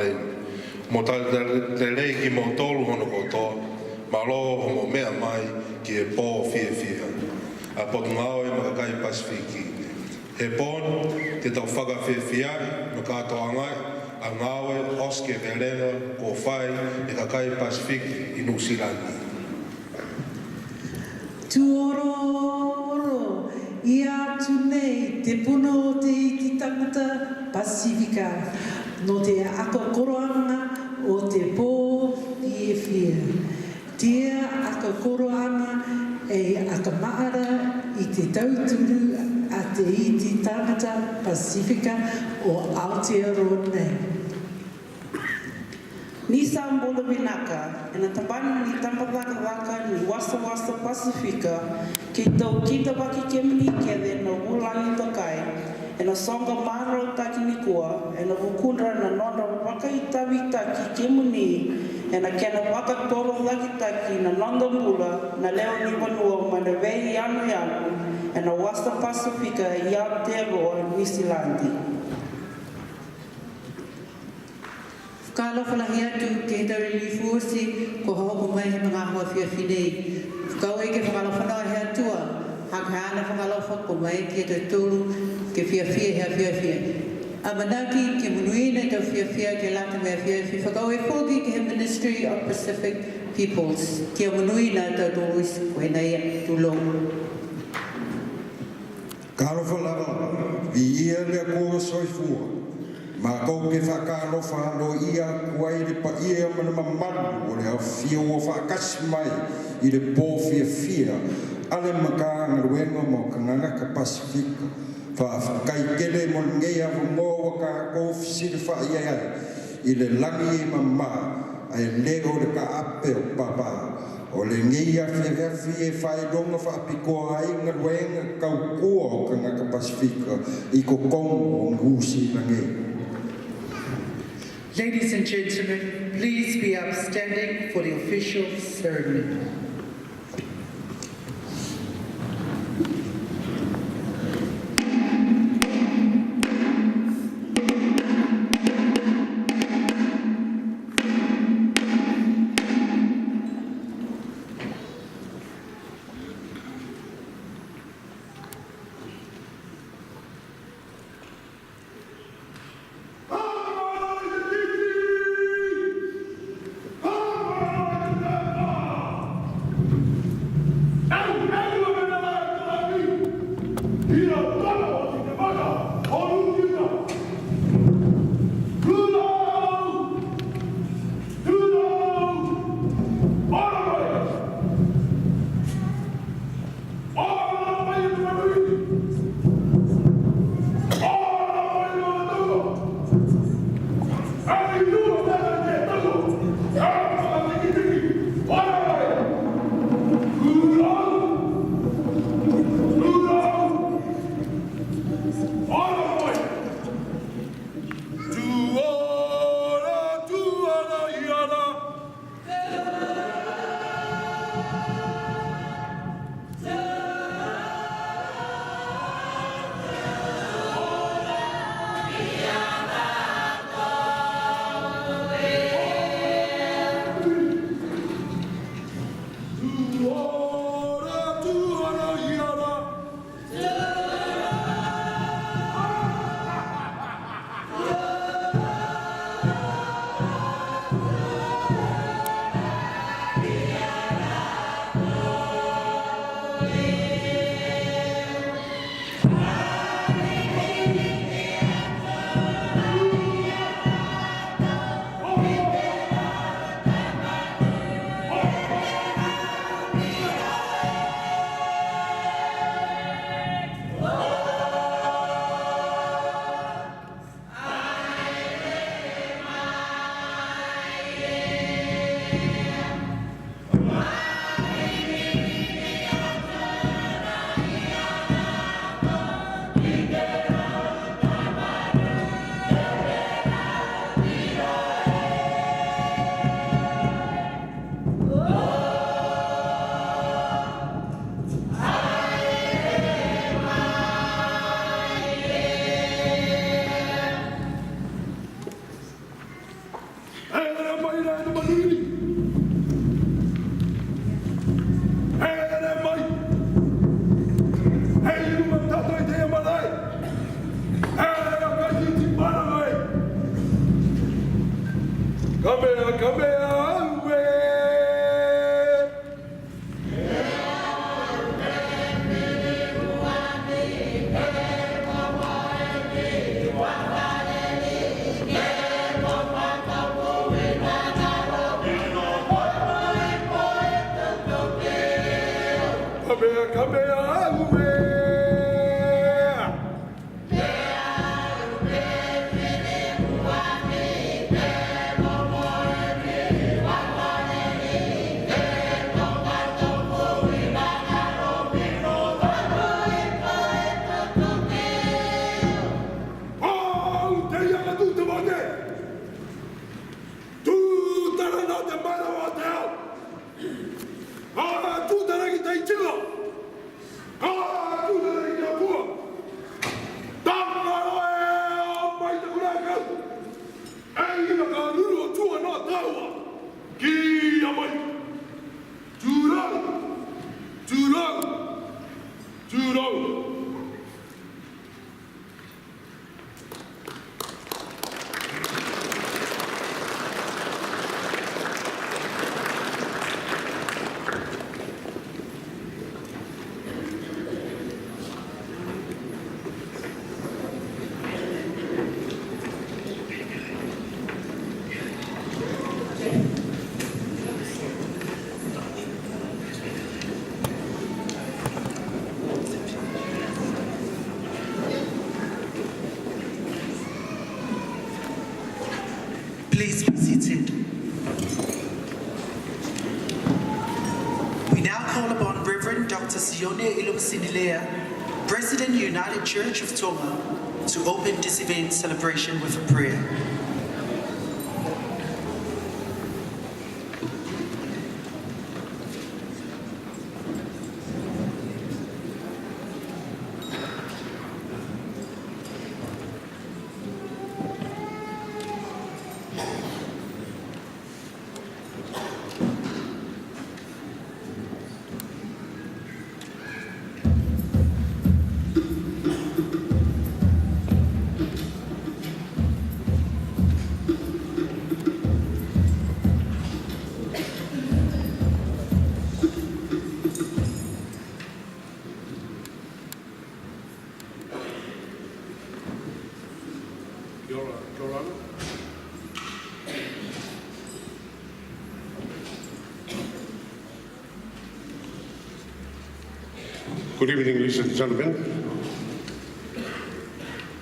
whare. Mo te rei ki mo tolu hono kotoa, ma loho mo mea mai ki e pō whiawhia. A potu ngāo e makakai Pasifiki. He pōn, te tau whakawhiawhia, ma kātoa ngai, a ngāo e oske verenga ko whai e kakai Pasifiki i New Zealand. Tuoro, ia atu nei te puno o te iti tangata Pasifika, no te ako koroanga o te pō whiawhia. Tia ako koroanga e aka maara i te tauturu a te iti tangata Pasifika o Aotearoa nei. Ni Sambolo Vinaka, and a Tabana ni Tampalaka ni Wasta Pasifika, Kito Kita Waki Kemini Kede no Ulangi Takai, and a Songa Maro Takinikua, and a Ukundra na Nonda Waka Itavi Taki Kemuni, and a Kena Waka Toro Laki Taki na Nonda Mula, na Leo Nivanua, Manavei Yanu Yanu, and a Wasta Pasifika, Aotearoa, New Zealand. Whakalofa lahi atu ke hitare li fuosi ko hoko mai he mga hoa whiawhinei. Whakau e ke whakalofa noa he atua, hakaana whakalofa ko mai ke te tūru ke whiawhia hea whiawhia. A manaki ke munuina tau whiawhia ke lata mea whiawhia. Whakau e whoki ke he Ministry of Pacific Peoples. Kia munuina tau tōruis ko he nei tūlong. Kalofa lava, vi ia lea kōra soifua. Ma kou ke whakalofa no ia kuai le pa ia mana mamaru o le hawhia o whakasi mai i le pō whiawhia ale maka ngaruenga mo kangangaka Pasifika whaakai kele mo ngei awa mō waka kou whisiri whaia ai i le langi e mamā ai lego le ka ape o papa o le ngei a whiawhi e whaidonga whaapikoa ai ngaruenga kau kua o kangangaka Pasifika i ko kongo o ngusi langei. Ladies and gentlemen, please be upstanding for the official ceremony. Please be seated. We now call upon Reverend Dr. Sione Ilumsinilea, President United Church of Tonga, to open this event celebration with a prayer. Good evening, ladies and gentlemen.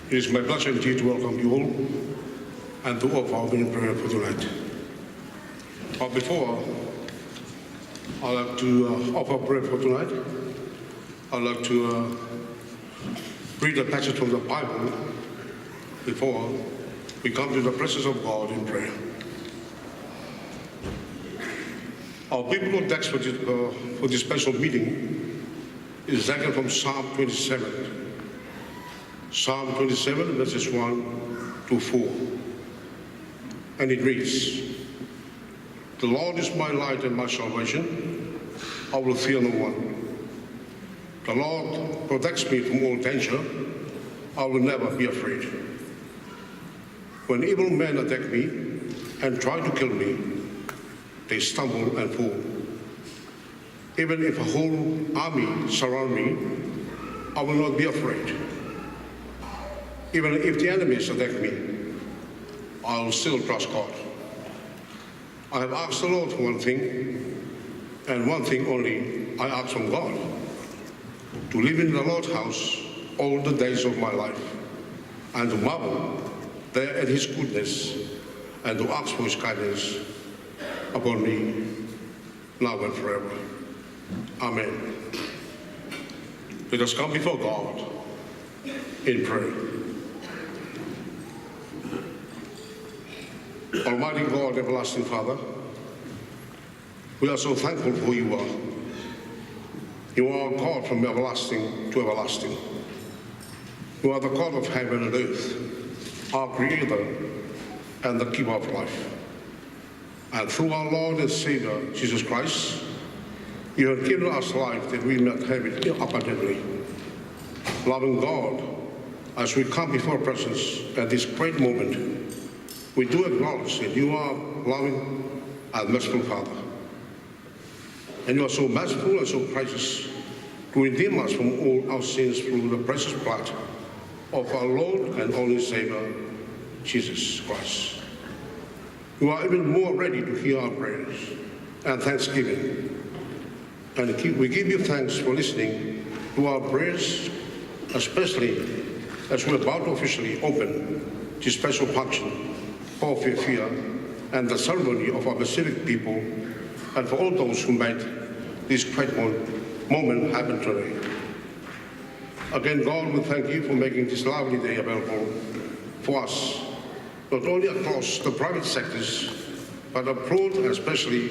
It is my pleasure indeed to welcome you all and to offer our opening prayer for tonight. But before I'd like to offer prayer for tonight, I'd like to read a passage from the Bible before we come to the presence of God in prayer. Our biblical text for this special meeting is taken from Psalm 27. Psalm 27, verses 1 to 4. And it reads, "The Lord is my light and my salvation. I will fear no one. The Lord protects me from all danger. I will never be afraid. When evil men attack me and try to kill me, they stumble and fall. Even if a whole army surround me, I will not be afraid. Even if the enemies attack me, I will still trust God. I have asked the Lord for one thing, and one thing only I ask from God, to live in the Lord's house all the days of my life, and to marvel there at His goodness, and to ask for His kindness upon me, now and forever. Amen." Let us come before God in prayer. Almighty God, everlasting Father, we are so thankful for who you are. You are God from everlasting to everlasting. You are the God of heaven and earth, our Creator and the Keeper of life. And through our Lord and Savior, Jesus Christ, you have given us life that we might have it abundantly. Loving God, as we come before your presence at this great moment, we do acknowledge that you are loving and merciful Father. And you are so merciful and so gracious to redeem us from all our sins through the precious blood of our Lord and only Savior, Jesus Christ. You are even more ready to hear our prayers and thanksgiving. And we give you thanks for listening to our prayers, especially as we're about to officially open this special function for FIEFIA and the ceremony of our Pacific people, and for all those who made this great moment happen today. Again, God, we thank you for making this lovely day available for us, not only across the private sectors, but abroad and especially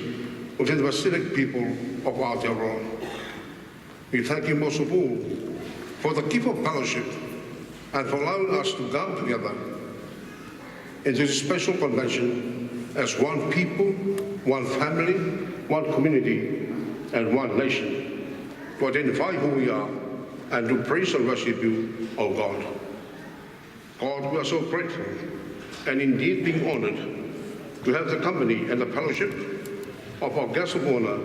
within the Pacific people of our dear world. We thank you most of all for the gift of fellowship and for allowing us to come together into this special convention as one people, one family, one community, and one nation, to identify who we are and to praise and worship you, O God. God, we are so grateful and indeed being honored to have the company and the fellowship of our guest of honor,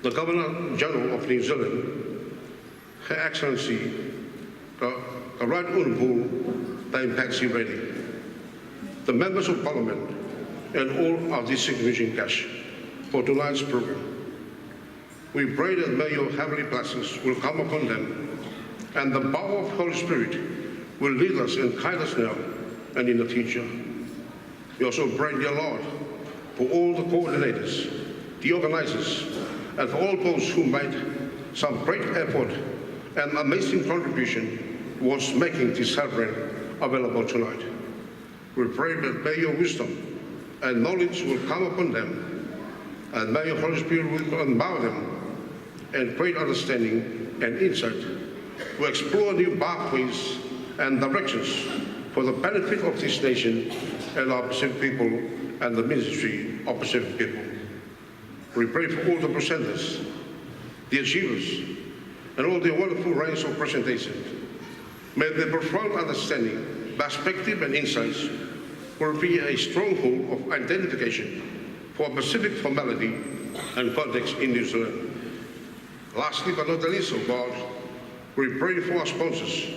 the Governor General of New Zealand, Her Excellency, the Right Honourable Dame Patsy Reddy, the members of Parliament, and all our distinguished guests for tonight's program. We pray that may your heavenly blessings will come upon them, and the power of Holy Spirit will lead us and guide us now and in the future. We also pray, dear Lord, for all the coordinators, the organizers, and for all those who made some great effort and amazing contribution towards making this celebration available tonight. We pray that may your wisdom and knowledge will come upon them, and may your Holy Spirit will empower them and great understanding and insight to explore new pathways and directions for the benefit of this nation and our Pacific people and the ministry of Pacific people. We pray for all the presenters, the achievers, and all the wonderful range of presentations. May their profound understanding, perspective, and insights will be a stronghold of identification for Pacific formality and context in New Zealand. Lastly, but not the least, of God, we pray for our sponsors,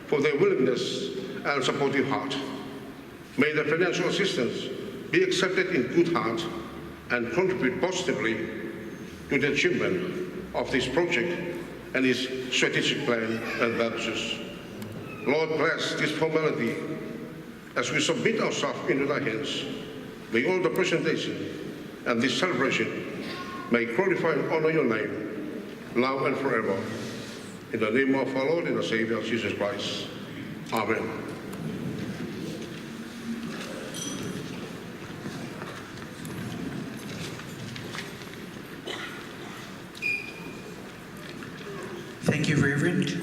for their willingness and supportive heart. May their financial assistance be accepted in good heart and contribute positively to the achievement of this project and its strategic plan and purposes. Lord, bless this formality as we submit ourselves into thy hands. May all the presentation and this celebration may glorify and honor your name now and forever. In the name of our Lord and our Savior, Jesus Christ. Amen. Thank you, Reverend.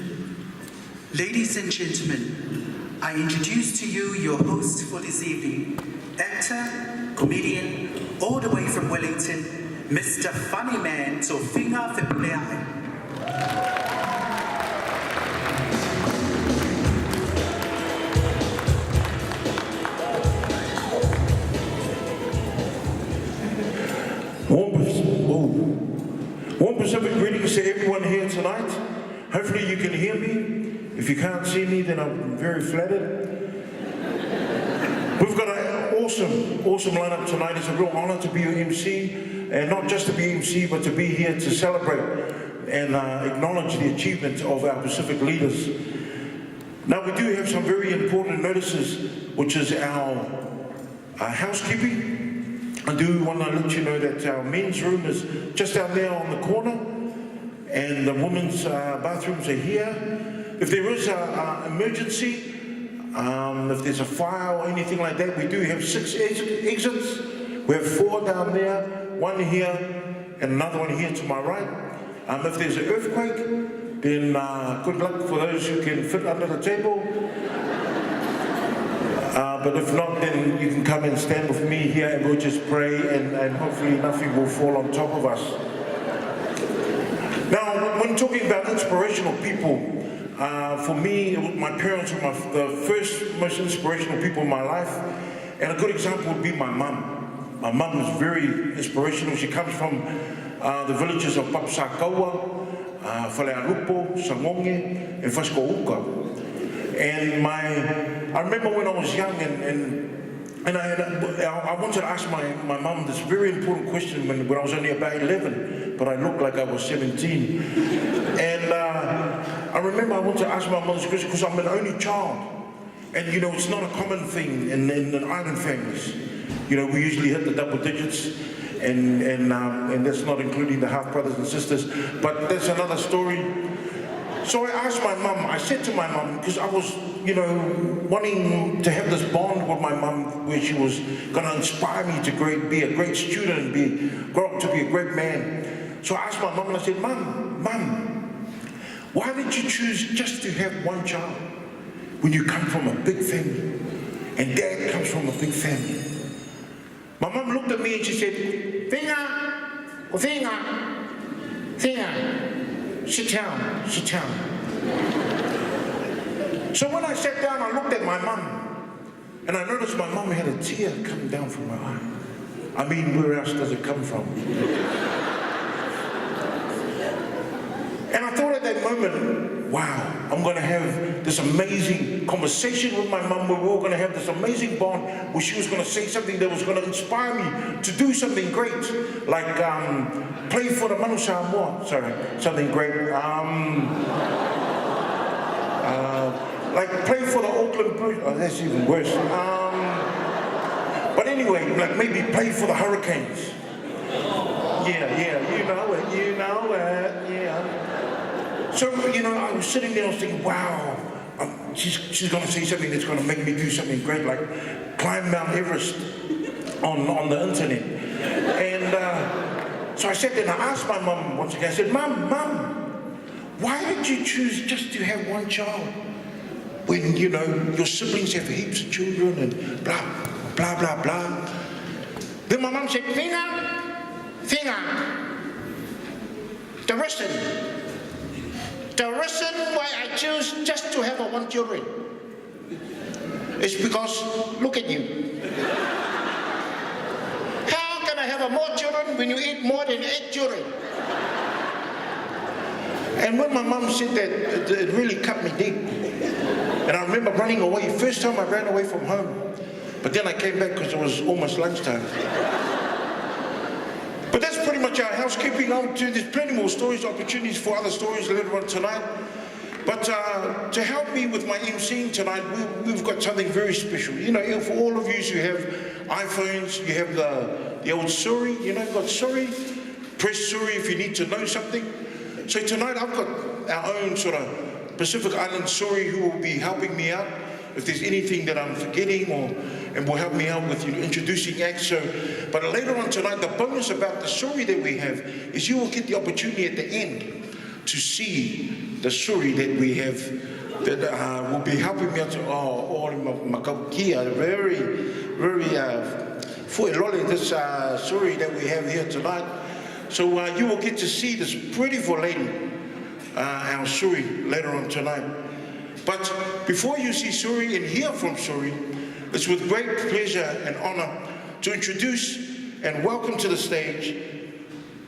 Ladies and gentlemen, I introduce to you your host for this evening, actor, comedian, all the way from Wellington, Mr. Funny Man Tofinga Fepuleai. Warm Pacific greetings to everyone here tonight. Hopefully you can hear me. If you can't see me, then I'm very flattered. We've got an awesome lineup tonight. It's a real honor to be your MC, and not just to be MC, but to be here to celebrate and acknowledge the achievements of our Pacific leaders. Now, we do have some very important notices, which is our housekeeping. I do want to let you know that our men's room is just out there on the corner, and the women's bathrooms are here. If there is an emergency, if there's a fire or anything like that, we do have 6 exits. We have 4 down there, 1 here, and another one here to my right. If there's an earthquake, then good luck for those who can fit under the table. But if not, then you can come and stand with me here and we'll just pray and hopefully nothing will fall on top of us. Now, when talking about inspirational people, for me, my parents were the first most inspirational people in my life. And a good example would be my mum. My mum is very inspirational. She comes from the villages of Papsakaua, Whalearupo, Sangonge, and Whaskouka. And I remember when I was young and I wanted to ask my mum this very important question when I was only about 11, but I looked like I was 17. And I remember I wanted to ask my mum this question because I'm an only child. And you know, it's not a common thing in island families. You know, we usually hit the double digits, and that's not including the half brothers and sisters, but that's another story. So I asked my mum, I said to my mum, because I was, you know, wanting to have this bond with my mum where she was going to inspire me to be a great student and grow up to be a great man. So I asked my mum and I said, Mum, why did you choose just to have one child when you come from a big family and Dad comes from a big family? My mum looked at me and she said, Finga, sit down. So when I sat down, I looked at my mum and I noticed my mum had a tear coming down from her eye. I mean, where else does it come from? And I thought at that moment, wow, I'm going to have this amazing conversation with my mum where we're all going to have this amazing bond where she was going to say something that was going to inspire me to do something great, like play for the Manu Samoa. Sorry, something great. Like play for the Auckland Blues. Oh, that's even worse. But anyway, like maybe play for the Hurricanes. Yeah, you know it, yeah. So, you know, I was sitting there, I was thinking, wow, she's going to say something that's going to make me do something great, like climb Mount Everest on the internet. And so I sat there and I asked my mum once again, I said, Mum, why did you choose just to have one child when, you know, your siblings have heaps of children and blah, blah, blah, blah? Then my mum said, Finga, the reason why I choose just to have one children is because, look at you. How can I have more children when you eat more than 8 children? And when my mum said that, it really cut me deep. And I remember running away. First time I ran away from home. But then I came back because it was almost lunchtime. But that's pretty much our housekeeping. There's plenty more stories, opportunities for other stories later on tonight. But to help me with my emceeing tonight, we've got something very special. You know, for all of you who have iPhones, you have the old Siri. You know, you've got Siri. Press Siri if you need to know something. So tonight I've got our own sort of Pacific Island Siri who will be helping me out if there's anything that I'm forgetting, and will help me out with, you know, introducing acts. But later on tonight, the bonus about the story that we have is you will get the opportunity at the end to see the story that we have that will be helping me out to very this story that we have here tonight. So you will get to see this beautiful lady, our Suri, later on tonight. But before you see Suri and hear from Suri, it's with great pleasure and honor to introduce and welcome to the stage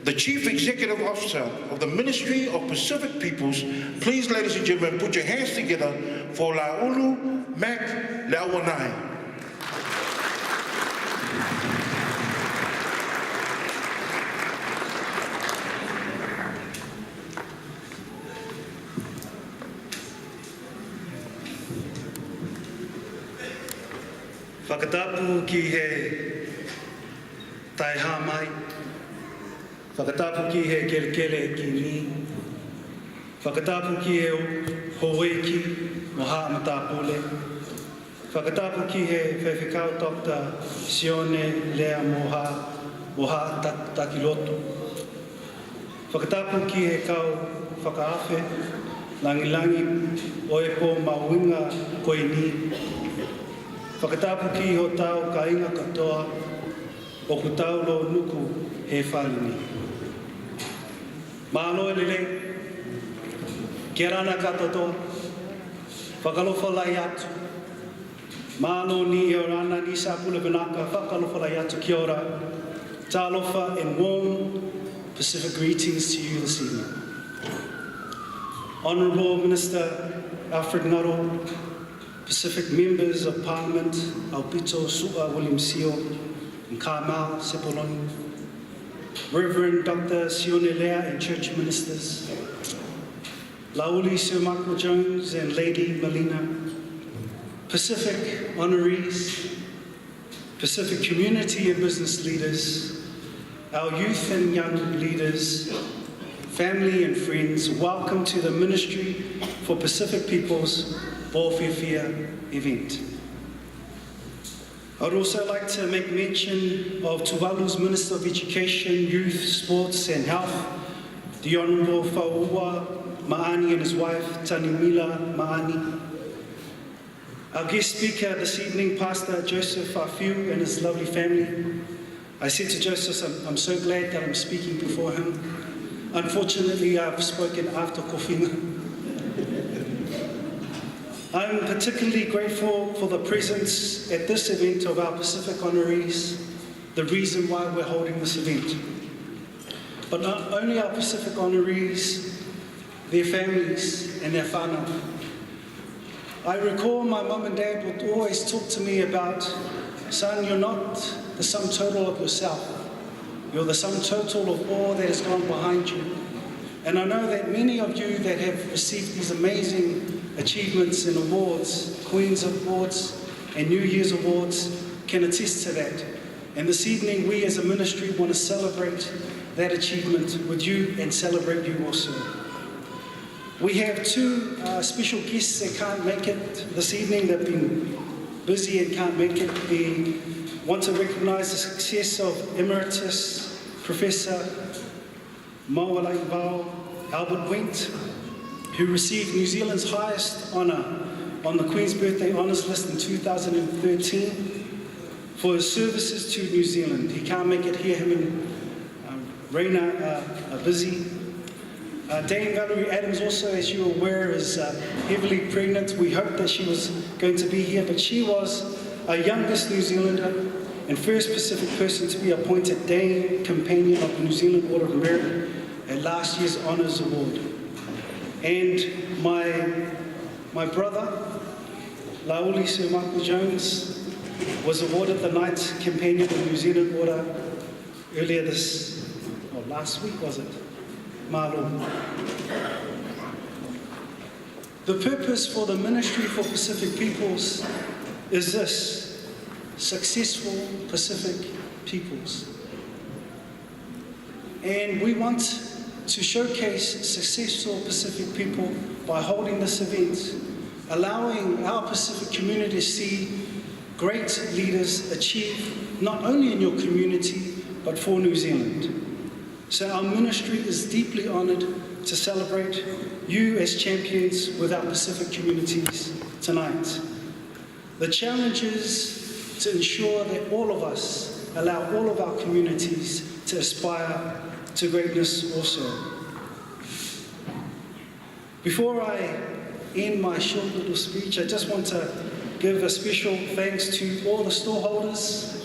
the Chief Executive Officer of the Ministry of Pacific Peoples. Please, ladies and gentlemen, put your hands together for Laulu Mac Lauanai. Whakatapu ki he tai hā mai, whakatapu ki he kerekere ki ni, whakatapu ki he hoeki mo haa matapule, whakatapu ki he whewhikau Dr. Sione Lea mo haa takiloto, whakatapu ki he kau whakaafe, langi o e po mauinga koe ni, Whakatapu ki ho tau ka inga katoa, o ku tau lo nuku he whalini. Mahalo e lele, kia rana katotoa, whakalofa lai atu. Mahalo ni o rana ni Sapula Vinaka, whakalofa lai atu kia ora. Talofa and warm Pacific greetings to you this evening. Honourable Minister Alfred Ngaro, Pacific members of Parliament, Aupito Su'a William Sio, and Kamau Sepoloni, Reverend Dr. Sione Lea and church ministers, Lauli Sir Michael Jones and Lady Melina, Pacific honorees, Pacific community and business leaders, our youth and young leaders, family and friends, welcome to the Ministry for Pacific Peoples PO FIEFIA event. I'd also like to make mention of Tuvalu's Minister of Education, Youth, Sports and Health, the Honourable Fauua Maani and his wife, Tanimila Maani. Our guest speaker this evening, Pastor Joseph Fafiu and his lovely family. I said to Joseph, I'm so glad that I'm speaking before him. Unfortunately, I've spoken after Kofina. I'm particularly grateful for the presence at this event of our Pacific honorees, the reason why we're holding this event. But not only our Pacific honorees, their families and their whānau. I recall my mum and dad would always talk to me about, son, you're not the sum total of yourself. You're the sum total of all that has gone behind you. And I know that many of you that have received these amazing achievements and awards, Queen's Awards and New Year's Awards, can attest to that. And this evening, we as a ministry want to celebrate that achievement with you and celebrate you also. We have two special guests that can't make it this evening. They've been busy and can't make it. We want to recognise the success of Emeritus Professor Mawalai Vau Albert Wendt, who received New Zealand's highest honour on the Queen's Birthday Honours List in 2013 for his services to New Zealand. He can't make it here, him and Reina are busy. Dame Valerie Adams also, as you're aware, is heavily pregnant. We hoped that she was going to be here, but she was our youngest New Zealander and first Pacific person to be appointed Dame Companion of the New Zealand Order of Merit at last year's Honours Award. And my brother, Lauli Sir Michael Jones, was awarded the Knight Companion of the New Zealand Order earlier last week, was it? Malo. The purpose for the Ministry for Pacific Peoples is this: successful Pacific peoples. And we want to showcase successful Pacific people by holding this event, allowing our Pacific community to see great leaders achieve not only in your community, but for New Zealand. So our ministry is deeply honoured to celebrate you as champions with our Pacific communities tonight. The challenge is to ensure that all of us allow all of our communities to aspire to greatness also. Before I end my short little speech, I just want to give a special thanks to all the storeholders,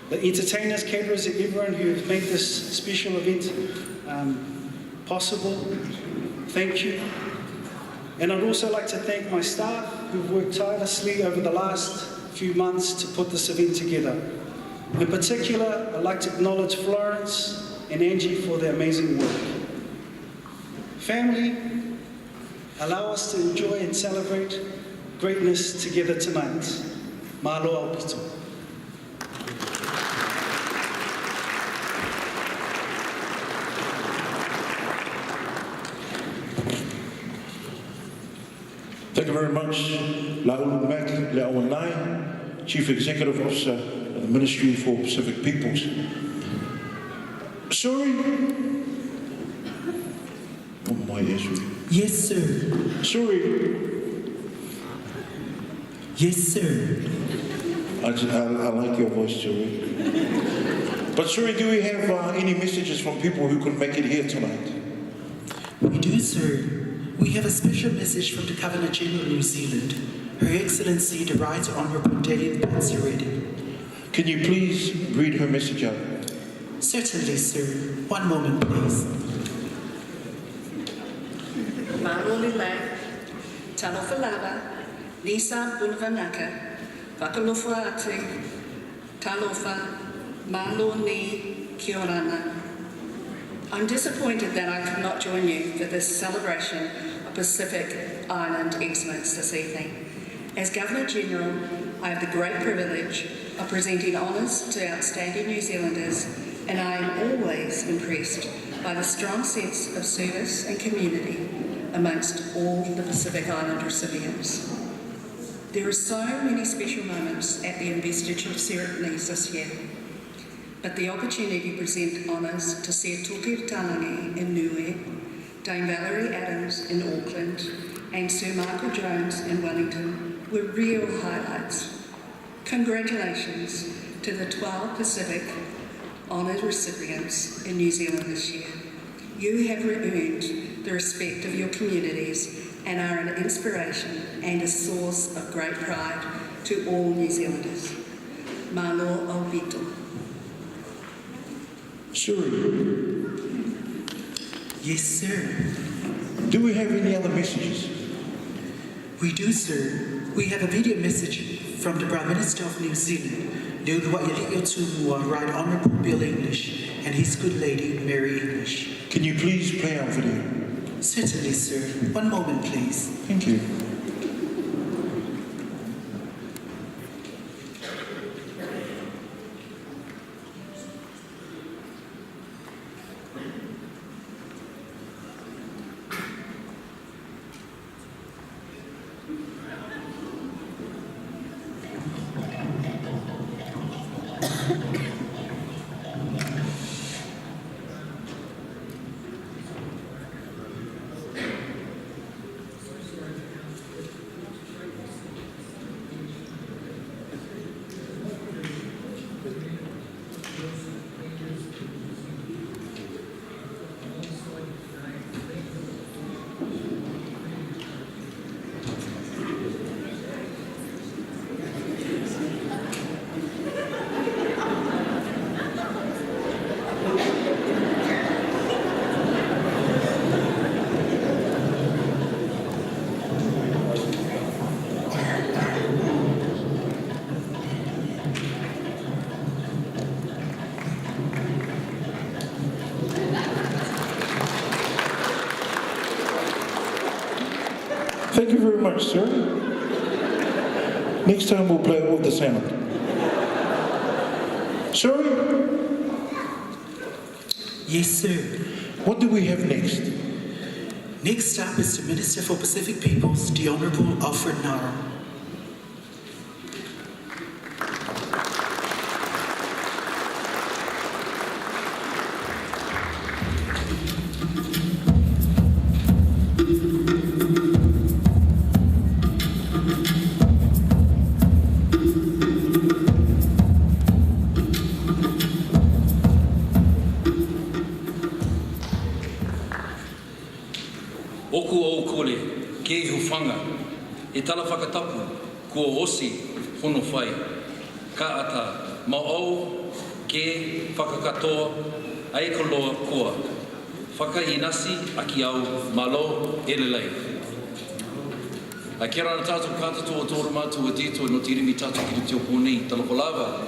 the entertainers, caterers, and everyone who have made this special event possible. Thank you. And I'd also like to thank my staff who've worked tirelessly over the last few months to put this event together. In particular, I'd like to acknowledge Florence and Angie for their amazing work. Family, allow us to enjoy and celebrate greatness together tonight. Malo Aupito. Thank you very much, Laulu Mac Leawanai, Chief Executive Officer of the Ministry for Pacific Peoples. Sorry? Oh my, Yes, sir. Sorry? Yes, sir. I like your voice, Shuri. But Shuri, do we have any messages from people who couldn't make it here tonight? We do, sir. We have a special message from the Governor General of New Zealand, Her Excellency the Right Honourable Dave Patsiredi. Can you please read her message out? Certainly, sir. One moment, please. Maloli lai, talofa lava, Lisa Bunvanaka, Vakalofa ate, talofa, malo ni kiorana. I'm disappointed that I could not join you for this celebration of Pacific Island excellence this evening. As Governor-General, I have the great privilege of presenting honours to outstanding New Zealanders, and I am always impressed by the strong sense of service and community amongst all the Pacific Island recipients. There are so many special moments at the investiture ceremonies this year, but the opportunity to present honours to Sir Toki Talangi in Niue, Dame Valerie Adams in Auckland, and Sir Michael Jones in Wellington were real highlights. Congratulations to the 12 Pacific honoured recipients in New Zealand this year. You have earned the respect of your communities and are an inspiration and a source of great pride to all New Zealanders. Malo Obito. Shuri. Yes, sir. Do we have any other messages? We do, sir. We have a video message from the Prime Minister of New Zealand, Right Honourable Bill English, and his good lady, Mary English. Can you please play our video? Certainly, sir. One moment, please. Thank you. Thank you very much, sir. Next time we'll play it with the sound. Sorry? Yes, sir. What do we have next? Next up is the Minister for Pacific Peoples, the Honourable Alfred Nara. Oku o kore, ke hufanga, e tala whakatapu, kua osi, hono whai. Ka ata, ma au, ke whakakatoa, ai ko loa koa. Whaka I nasi, aki au, malo, elelei. A kia rana tātou kātatua o tōru mātua dītua no tirimi tātou ki te tio pōnei, taloko lava.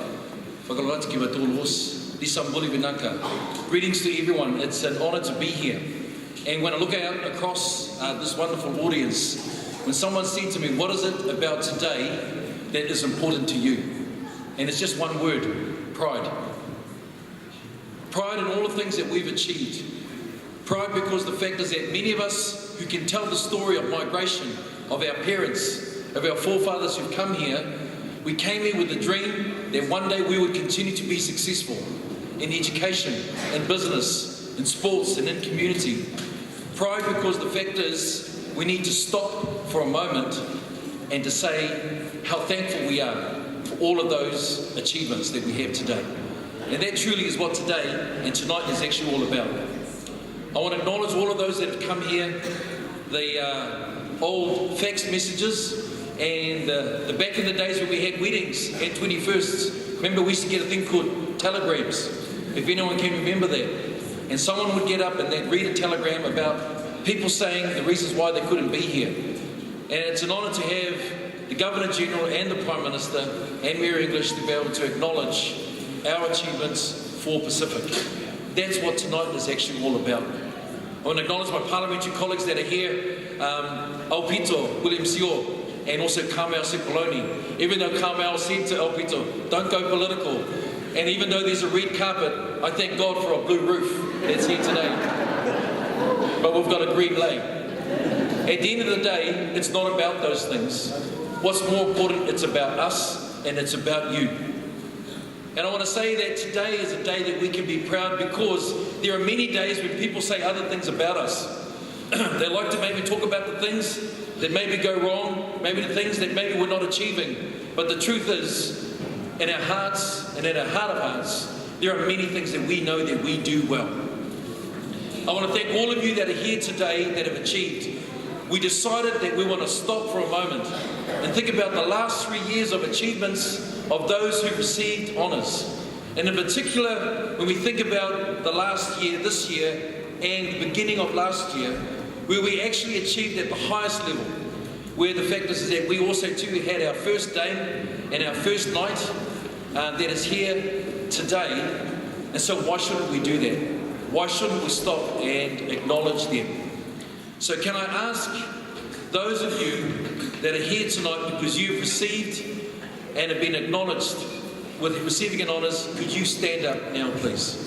Whakaloata ki wa tōru os, Lisa Mbuli. Greetings to everyone, it's an honour to be here. And when I look out across this wonderful audience, when someone said to me, what is it about today that is important to you? And it's just one word, pride. Pride in all the things that we've achieved. Pride because the fact is that many of us who can tell the story of migration, of our parents, of our forefathers who've come here, we came here with a dream that one day we would continue to be successful in education, in business, in sports and in community. Pride because the fact is we need to stop for a moment and to say how thankful we are for all of those achievements that we have today. And that truly is what today and tonight is actually all about. I want to acknowledge all of those that have come here, the old fax messages, and the back in the days when we had weddings and 21sts. Remember, we used to get a thing called telegrams, if anyone can remember that. And someone would get up and they'd read a telegram about people saying the reasons why they couldn't be here. And it's an honour to have the Governor General and the Prime Minister and Mayor English to be able to acknowledge our achievements for Pacific. That's what tonight is actually all about. I want to acknowledge my parliamentary colleagues that are here, Aupito, William Sio, and also Carmel Sepoloni. Even though Carmel said to Aupito, don't go political. And even though there's a red carpet, I thank God for a blue roof that's here today. But we've got a green lane. At the end of the day, it's not about those things. What's more important, it's about us and it's about you. And I want to say that today is a day that we can be proud, because there are many days when people say other things about us. They like to maybe talk about the things that maybe go wrong, maybe the things that maybe we're not achieving. But the truth is, in our hearts and in our heart of hearts, there are many things that we know that we do well. I want to thank all of you that are here today that have achieved. We decided that we want to stop for a moment and think about the last 3 years of achievements of those who received honours. And in particular, when we think about the last year, this year, and the beginning of last year, where we actually achieved at the highest level, where the fact is that we also too had our first day and our first night that is here today. And so why shouldn't we do that? Why shouldn't we stop and acknowledge them? So can I ask those of you that are here tonight because you've received and have been acknowledged with receiving an honours, could you stand up now, please?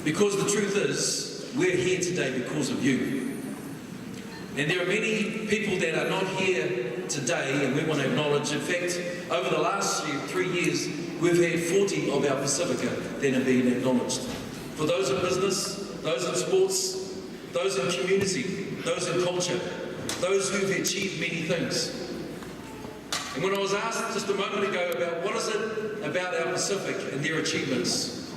Because the truth is, we're here today because of you. And there are many people that are not here today, and we want to acknowledge. In fact, over the last 3 years, we've had 40 of our Pacifica that have been acknowledged. For those in business, those in sports, those in community, those in culture, those who've achieved many things. And when I was asked just a moment ago about what is it about our Pacific and their achievements,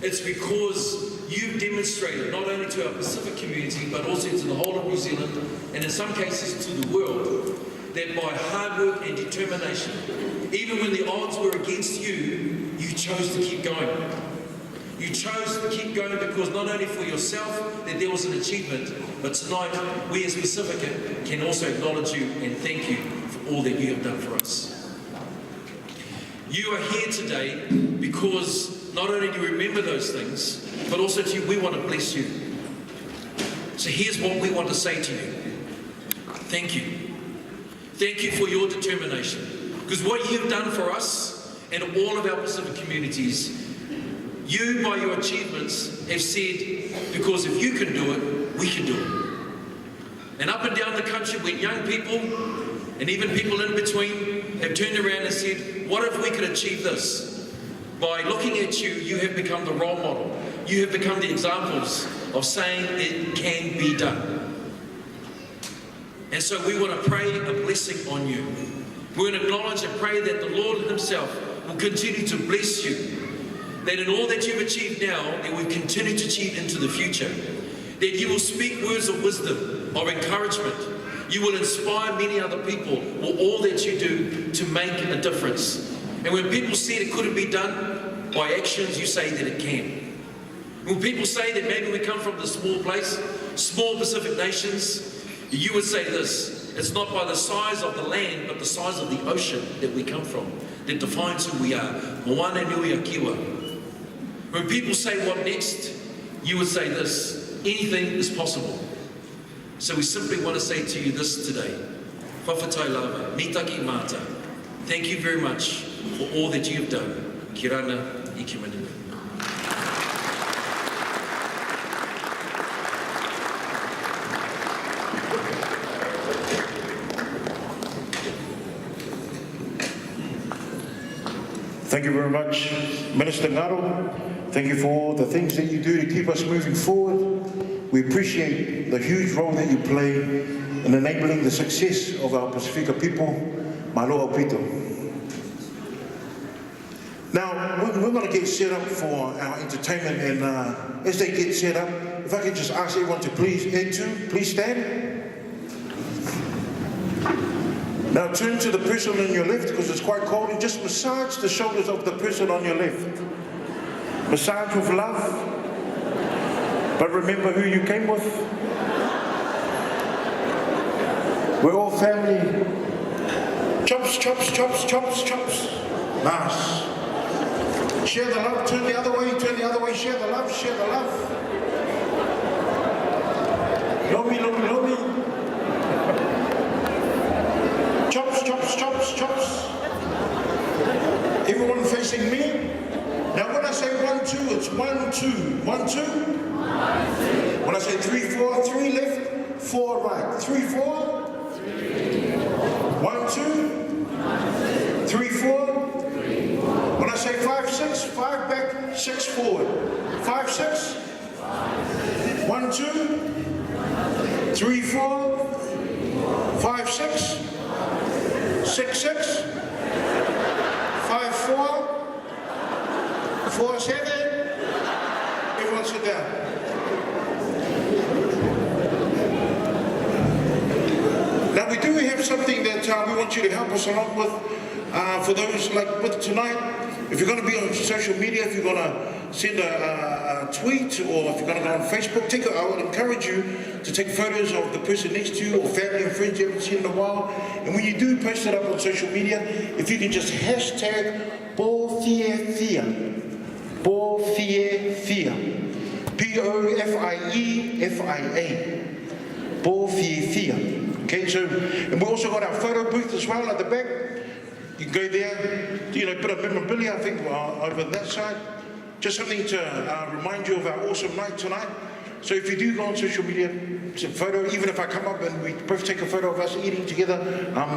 it's because you've demonstrated not only to our Pacific community but also to the whole of New Zealand, and in some cases to the world, that by hard work and determination, even when the odds were against you, you chose to keep going. You chose to keep going because not only for yourself that there was an achievement, but tonight we as Pacifica can also acknowledge you and thank you for all that you have done for us. You are here today because not only do you remember those things, but also we want to bless you. So here's what we want to say to you. Thank you. Thank you for your determination. Because what you've done for us and all of our Pacific communities, you, by your achievements, have said, because if you can do it, we can do it. And up and down the country, when young people, and even people in between, have turned around and said, what if we could achieve this? By looking at you, you have become the role model. You have become the examples of saying it can be done. And so we want to pray a blessing on you. We want to acknowledge and pray that the Lord himself will continue to bless you. That in all that you've achieved now, that we continue to achieve into the future. That you will speak words of wisdom, of encouragement, You will inspire many other people with all that you do to make a difference. And when people said it couldn't be done by actions, you say that it can. When people say that maybe we come from the small place, small Pacific nations, you would say this: it's not by the size of the land, but the size of the ocean that we come from that defines who we are. Moana nui a kiwa. When people say what next, you would say this: anything is possible. So we simply want to say to you this today: whawhatai lava, mitaki mata. Thank you very much for all that you have done. Ki rana I ki manini. Thank you very much, Minister Ngaro. Thank you for all the things that you do to keep us moving forward. We appreciate the huge role that you play in enabling the success of our Pacifica people. Malo Pito. Now, we're going to get set up for our entertainment, and as they get set up, if I could just ask everyone to please stand. Now turn to the person on your left, because it's quite cold, and just massage the shoulders of the person on your left. Massage with love, but remember who you came with. We're all family. Chops, chops, chops, chops, chops. Nice. Share the love, turn the other way, share the love, share the love. Lomi, lomi, lomi. Chops, chops, chops, chops. Everyone facing me. Now when I say 1, 2, it's 1, 2. 1, 2. When I say 3, 4, 3 left, 4 right. 3, 4. 1, 2. 3, 4. When I say 5, 6, 5 back, 6 forward. 5, 6. 1, 2. 3, 4. 5, 6. 6, 6. 5, 4. 4, 7. Everyone sit down. Now we do have something that we want you to help us along with. For those like with tonight, if you're going to be on social media, if you're going to send a tweet, or if you're going to go on Facebook, I would encourage you to take photos of the person next to you, or family and friends you haven't seen in a while. And when you do post it up on social media, if you can just hashtag PO FIEFIA. PO FIEFIA. POFIEFIA. PO FIEFIA. Okay, so, and we also got our photo booth as well at the back. You can go there, bit of memorabilia, I think, over that side. Just something to remind you of our awesome night tonight. So if you do go on social media, it's a photo, even if I come up and we both take a photo of us eating together,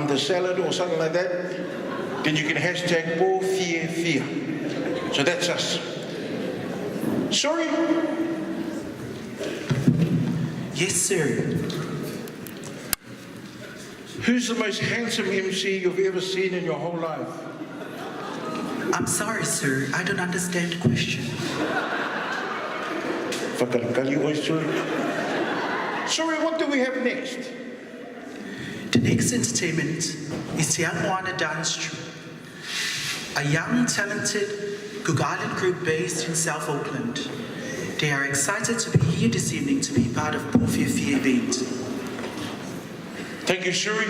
the salad or something like that, then you can hashtag PO FIEFIA. So that's us. Sorry? Yes, sir. Who's the most handsome MC you've ever seen in your whole life? I'm sorry, sir. I don't understand the question. Sorry, what do we have next? The next entertainment is Te Moana Dance Troupe, a young, talented Cook Island group based in South Auckland. They are excited to be here this evening to be part of PO FIEFIA event. Thank you, Shuri.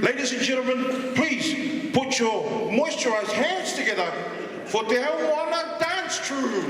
Ladies and gentlemen, please put your moisturized hands together for Te Moana Dance Troupe.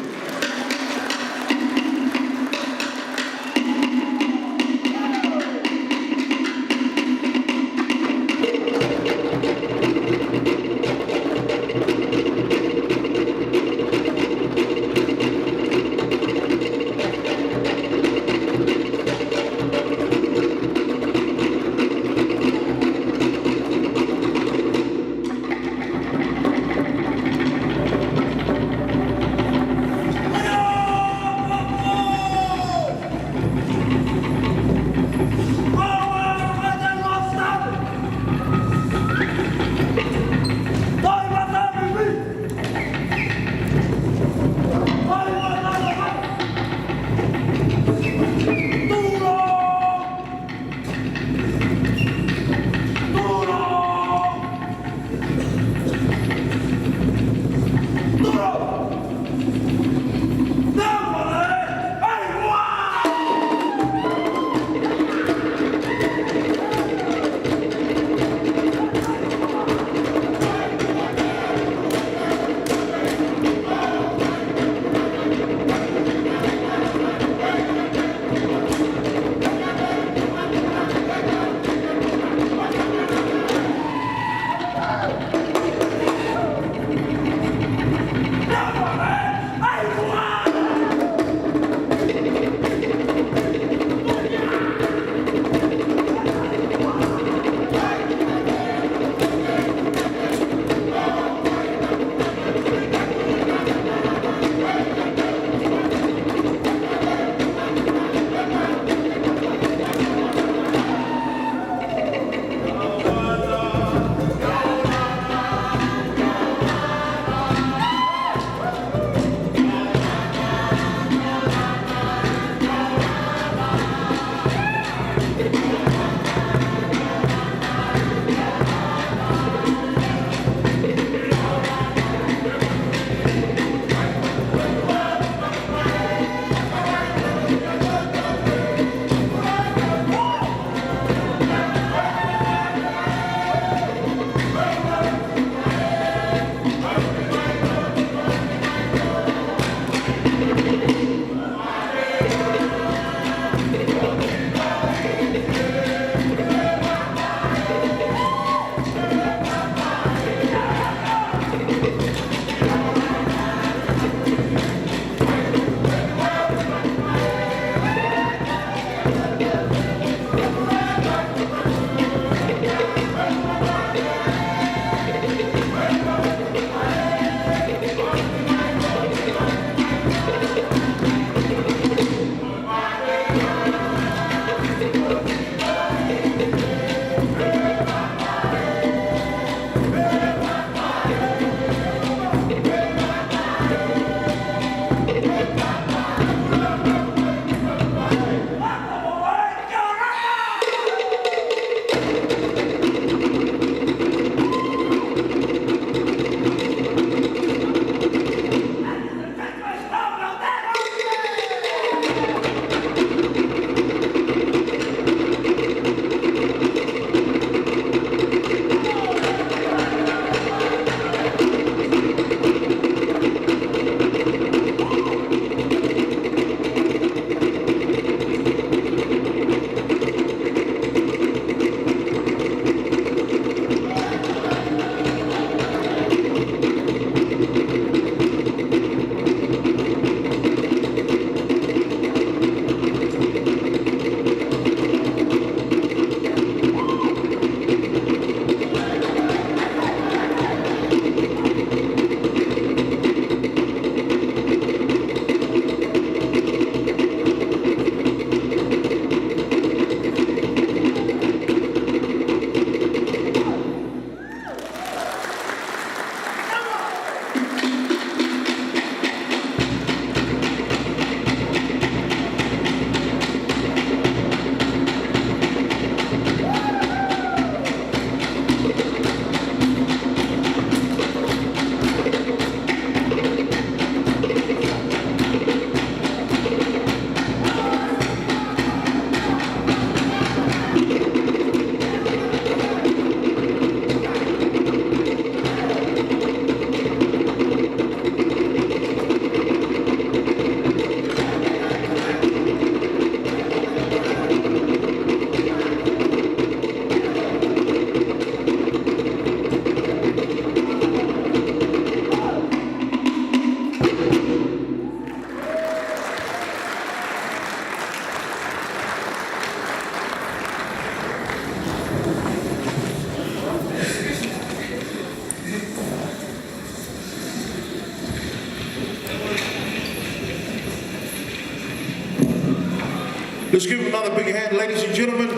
Let's give him another big hand, ladies and gentlemen.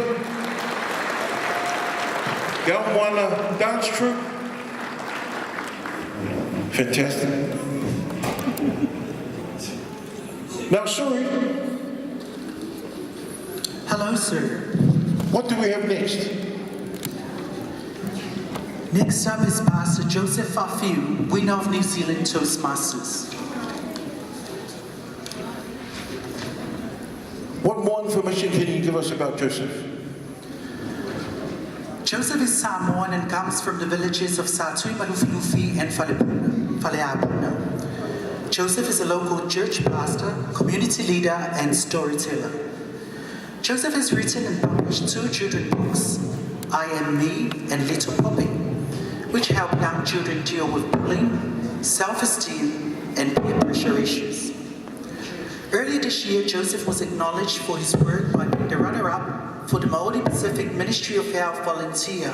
Galwana dance troupe. Fantastic. Now, sorry. Hello, sir. What do we have next? Next up is Pastor Joseph Fafiu, winner of New Zealand Toastmasters. What more information can you give us about Joseph? Joseph is Samoan and comes from the villages of Satui, Malufilufi and Faleabuna. Joseph is a local church pastor, community leader and storyteller. Joseph has written and published 2 children's books, I Am Me and Little Poppy, which help young children deal with bullying, self-esteem and peer pressure issues. Earlier this year, Joseph was acknowledged for his work by being the runner-up for the Maori Pacific Ministry of Health Volunteer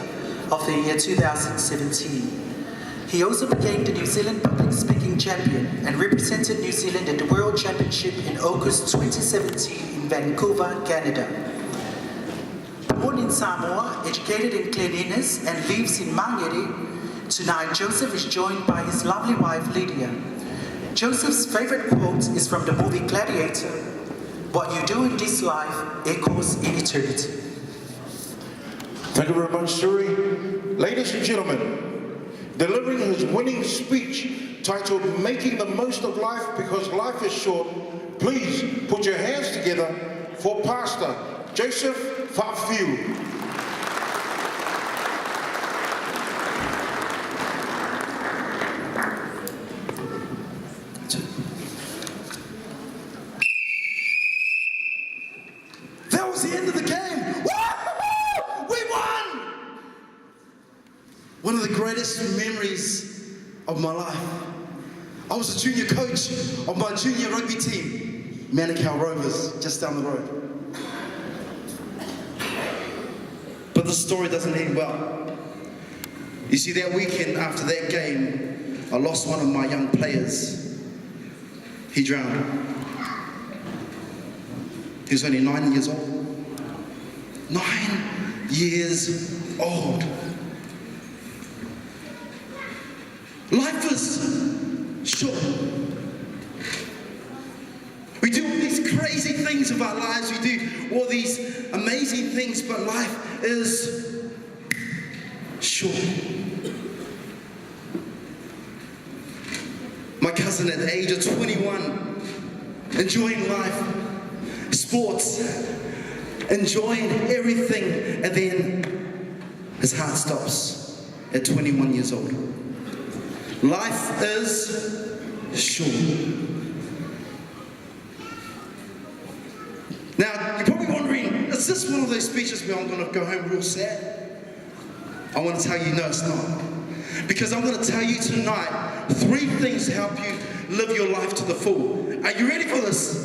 of the year 2017. He also became the New Zealand Public Speaking Champion and represented New Zealand at the World Championship in August 2017 in Vancouver, Canada. Born in Samoa, educated in cleanliness and lives in Mangere, tonight Joseph is joined by his lovely wife Lydia. Joseph's favorite quote is from the movie Gladiator, "What you do in this life echoes in eternity." Thank you very much, Suri. Ladies and gentlemen, delivering his winning speech titled "Making the Most of Life Because Life is Short," please put your hands together for Pastor Joseph Fafiu. That was the end of the game. Woo! We won! One of the greatest memories of my life. I was a junior coach of my junior rugby team, Manukau Rovers, just down the road. But the story doesn't end well. You see, that weekend after that game, I lost one of my young players. He drowned. He was only 9 years old. 9 years old. Life is short. We do all these crazy things of our lives. We do all these amazing things, but life is short. My cousin at the age of 21, enjoying life, sports, enjoying everything, and then his heart stops at 21 years old. Life is short. Now, you're probably wondering, is this one of those speeches where I'm going to go home real sad? I want to tell you, no, it's not. Because I'm going to tell you tonight 3 things to help you live your life to the full. Are you ready for this?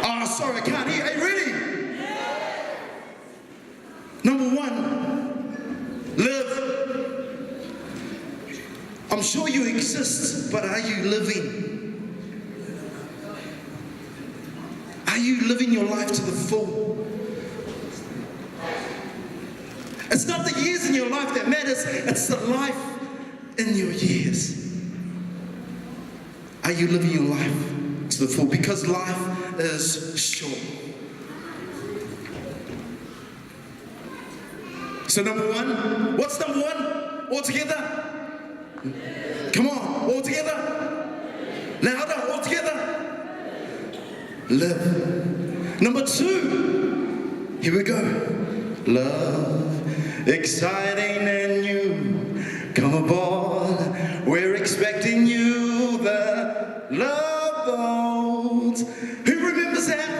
Oh, sorry, I can't hear. Are you ready? Number 1, live. I'm sure you exist, but are you living? Are you living your life to the full? It's not the years in your life that matters, it's the life in your years. Are you living your life to the full? Because life is short. So number 1, what's number 1? All together? Come on, all together? Louder, all together? Live. Number 2, here we go. Love, exciting and new. Come aboard, we're expecting you. The love boat. Who remembers that?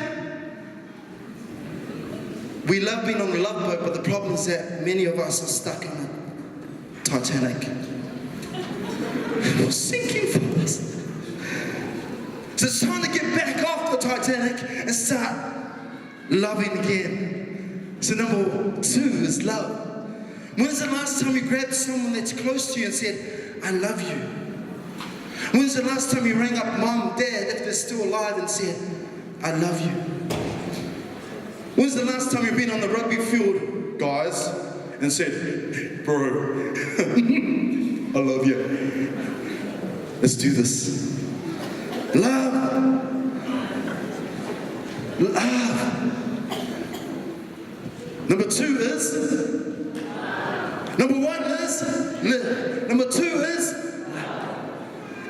We love being on the love boat, but the problem is that many of us are stuck in the Titanic. We're sinking for us. So it's time to get back off the Titanic and start loving again. So number 2 is love. When's the last time you grabbed someone that's close to you and said, I love you? When's the last time you rang up mom, dad, if they're still alive, and said, I love you? When's the last time you've been on the rugby field, guys, and said, bro, I love you. Let's do this. Love. Love. Number 2 is? Number 1 is? Live. Number 2 is?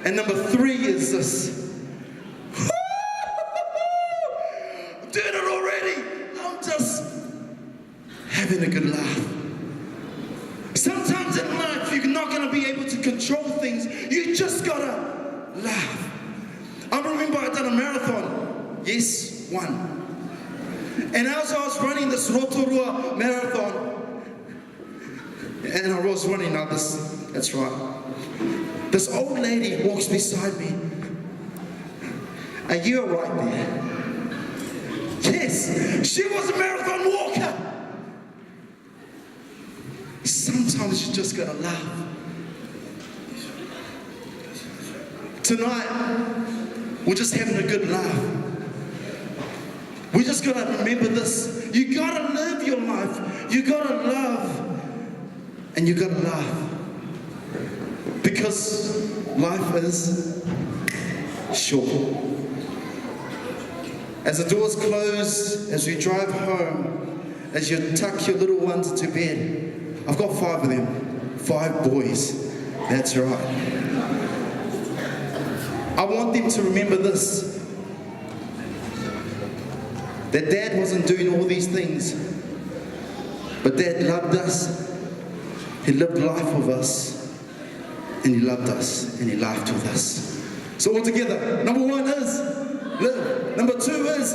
And number 3 is this. I'm doing it already. I'm just having a good laugh. Sometimes in life, you're not going to be able to control things. You just got to laugh. I remember I done a marathon. Yes, 1. And as I was running this Rotorua marathon, and I was running others, that's right. This old lady walks beside me. And you're right there. Yes, she was a marathon walker. Sometimes you just gotta laugh. Tonight, we're just having a good laugh. We just gotta remember this. You gotta live your life. You gotta love. And you gotta laugh. Because life is short. As the doors close, as we drive home, as you tuck your little ones into bed, I've got 5 of them. 5 boys. That's right. I want them to remember this. That Dad wasn't doing all these things, but Dad loved us. He lived life with us, and he loved us, and he laughed with us. So all together, number 1 is live. Number 2 is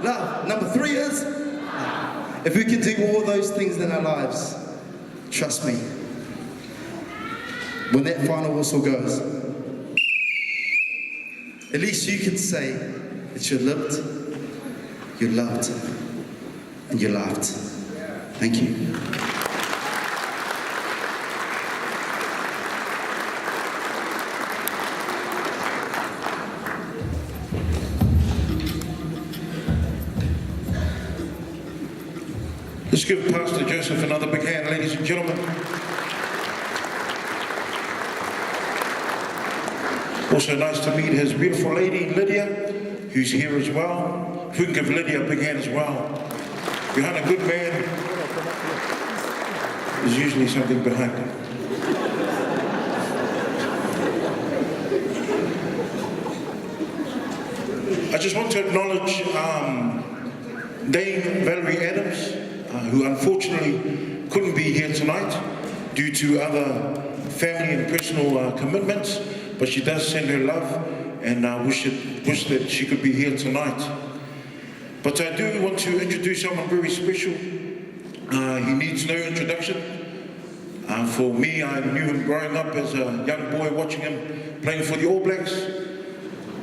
love. Number 3 is love. If we can do all those things in our lives, trust me, when that final whistle goes, at least you can say that you lived, you loved, and you laughed. Thank you. Let's give Pastor Joseph another big hand, ladies and gentlemen. Also nice to meet his beautiful lady, Lydia, who's here as well. If we can give Lydia a big hand as well. Behind a good man, there's usually something behind him. I just want to acknowledge Dame Valerie Adams, who unfortunately couldn't be here tonight due to other family and personal commitments, but she does send her love, and I wish that she could be here tonight. But I do want to introduce someone very special. He needs no introduction. For me, I knew him growing up as a young boy, watching him playing for the All Blacks.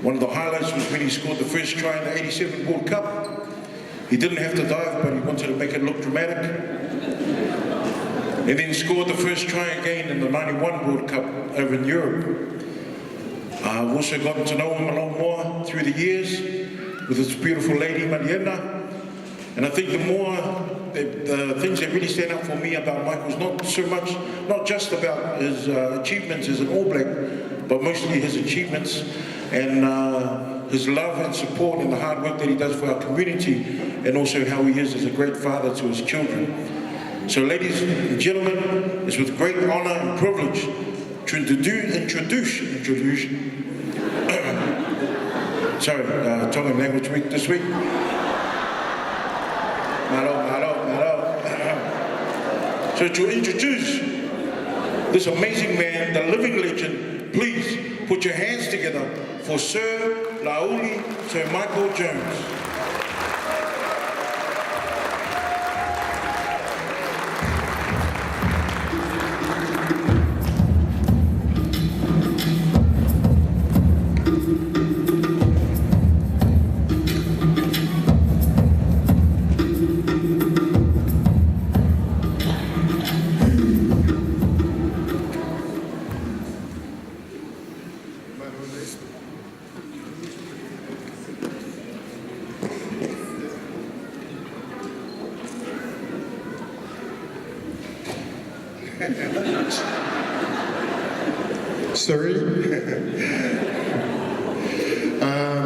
One of the highlights was when he scored the first try in the '87 World Cup. He didn't have to dive, but he wanted to make it look dramatic. And then scored the first try again in the '91 World Cup over in Europe. I've also gotten to know him a lot more through the years with his beautiful lady, Mariana. And I think the things that really stand out for me about Michael's not just about his achievements as an All Black, but mostly his achievements and his love and support and the hard work that he does for our community, and also how he is as a great father to his children. So ladies and gentlemen, it's with great honor and privilege to introduce sorry, Tongan Language Week this week. So to introduce this amazing man, the living legend, please put your hands together for Sir Lauli, Sir Michael Jones. Sorry.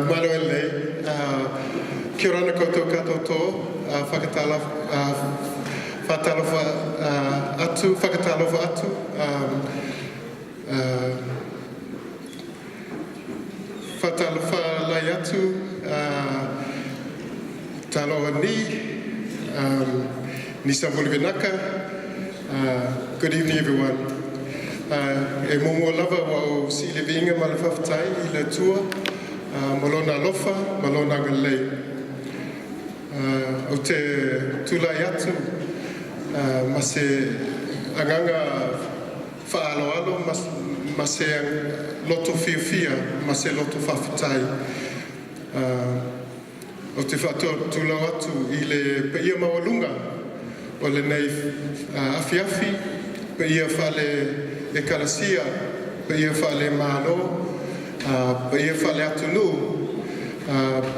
Manuele, kia ora koutou katoa tō, whakatalofa atu, whakatalofa lai atu, taloa ni, Nisa Molivinaka. Good evening, everyone. E momo lava wa o si le vinga ma le whawhatai I le tua, malona lofa, malona ngalei. O te tūlai atu, ma se anganga whaaloalo, ma se loto whiawhia, ma se loto whawhatai. O te whaatūlau atu I le peia mawalunga, o le nei awhiawhi, peia whale e kalasia, peia whale malo, peia whale atunu,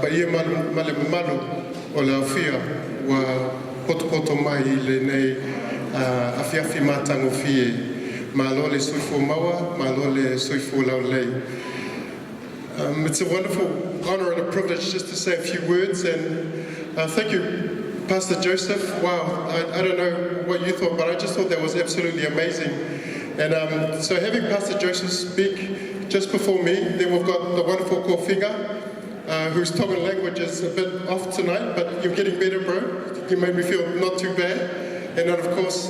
peia male malu o le awhia, wa poto mai I le nei awhiawhi mātango fie, malo le soifo maua, malo le soifo laulei. It's a wonderful honor and a privilege just to say a few words, and thank you, Pastor Joseph. Wow, I don't know what you thought, but I just thought that was absolutely amazing. And so having Pastor Joseph speak just before me, then we've got the wonderful Kofiga, whose Tongan language is a bit off tonight, but you're getting better, bro. You made me feel not too bad. And then, of course,